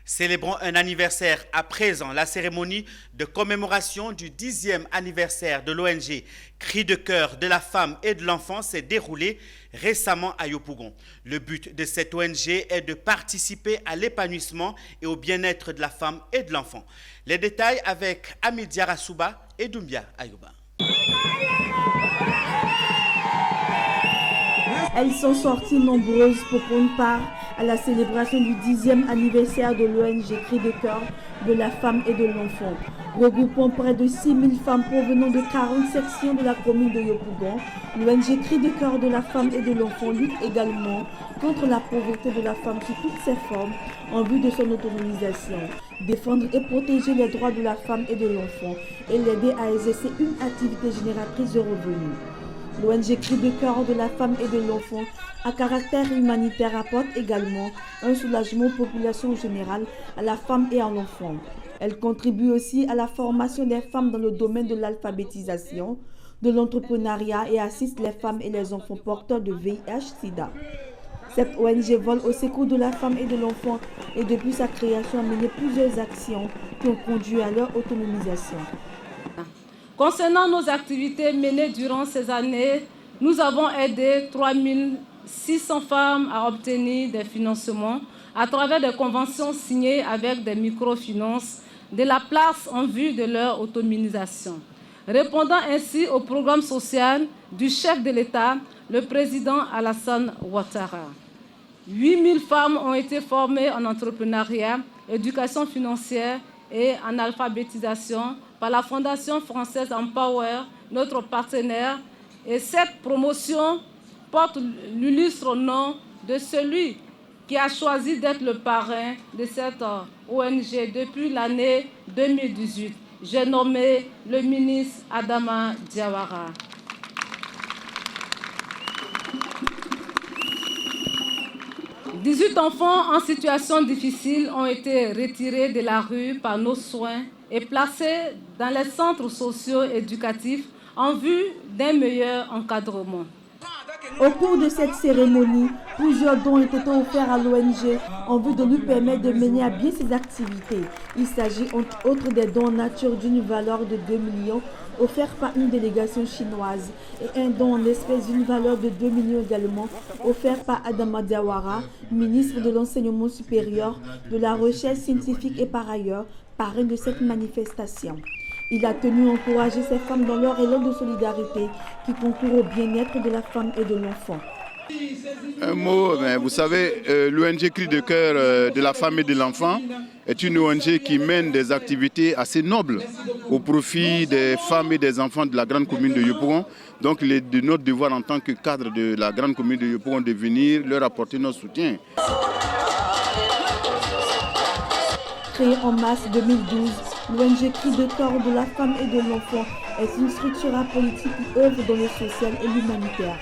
Célébrons un anniversaire à présent. La cérémonie de commémoration du 10e anniversaire de l'ONG Cris de cœur de la femme et de l'enfant s'est déroulée récemment à Yopougon. Le but de cette ONG est de participer à l'épanouissement et au bien-être de la femme et de l'enfant. Les détails avec Amid Diarasouba et Doumbia Ayouba. Elles sont sorties nombreuses pour prendre part à la célébration du 10e anniversaire de l'ONG Cris de cœur de la femme et de l'enfant. Regroupant près de 6000 femmes provenant de 40 sections de la commune de Yopougon, l'ONG Cris de cœur de la femme et de l'enfant lutte également contre la pauvreté de la femme sous toutes ses formes en vue de son autonomisation, défendre et protéger les droits de la femme et de l'enfant et l'aider à exercer une activité génératrice de revenus. L'ONG Cris de cœur de la femme et de l'enfant à caractère humanitaire apporte également un soulagement aux populations générales, à la femme et à l'enfant. Elle contribue aussi à la formation des femmes dans le domaine de l'alphabétisation, de l'entrepreneuriat et assiste les femmes et les enfants porteurs de VIH/SIDA. Cette ONG vole au secours de la femme et de l'enfant et depuis sa création a mené plusieurs actions qui ont conduit à leur autonomisation. Concernant nos activités menées durant ces années, nous avons aidé 3600 femmes à obtenir des financements à travers des conventions signées avec des microfinances de la place en vue de leur autonomisation. Répondant ainsi au programme social du chef de l'État, le président Alassane Ouattara. 8000 femmes ont été formées en entrepreneuriat, éducation financière et en alphabétisation par la Fondation française Empower, notre partenaire. Et cette promotion porte l'illustre nom de celui qui a choisi d'être le parrain de cette ONG depuis l'année 2018. J'ai nommé le ministre Adama Diawara. « 18 enfants en situation difficile ont été retirés de la rue par nos soins et placés dans les centres sociaux éducatifs en vue d'un meilleur encadrement. Au cours de cette cérémonie, plusieurs dons ont été offerts à l'ONG en vue de lui permettre de mener à bien ses activités. Il s'agit entre autres des dons en nature d'une valeur de 2 millions offerts par une délégation chinoise et un don en espèces d'une valeur de 2 millions également offert par Adama Diawara, ministre de l'Enseignement supérieur, de la Recherche scientifique et par ailleurs parrain de cette manifestation. Il a tenu à encourager ces femmes dans leur élan de solidarité qui concourt au bien-être de la femme et de l'enfant. Un mot, vous savez, l'ONG Cris de cœur de la femme et de l'enfant est une ONG qui mène des activités assez nobles au profit des femmes et des enfants de la grande commune de Yopougon. Donc il est de notre devoir en tant que cadre de la grande commune de Yopougon de venir leur apporter notre soutien. Créée en mars 2012, l'ONG Cris de cœur de la femme et de l'enfant est une structure apolitique qui œuvre dans le social et l'humanitaire.